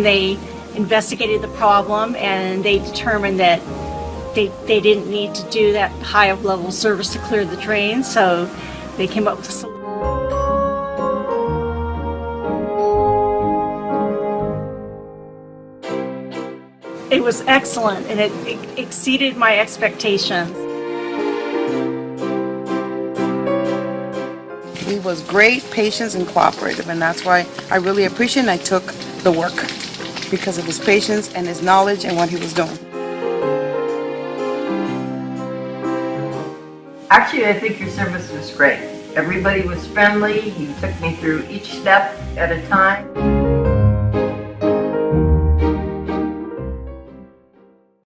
and they investigated the problem, and they determined that they didn't need to do that high level service to clear the drain, so they came up with a solution. It was excellent, and it exceeded my expectations. He was great, patient, and cooperative, and that's why I really appreciate and I took the work because of his patience and his knowledge and what he was doing. Actually, I think your service was great. Everybody was friendly. You took me through each step at a time.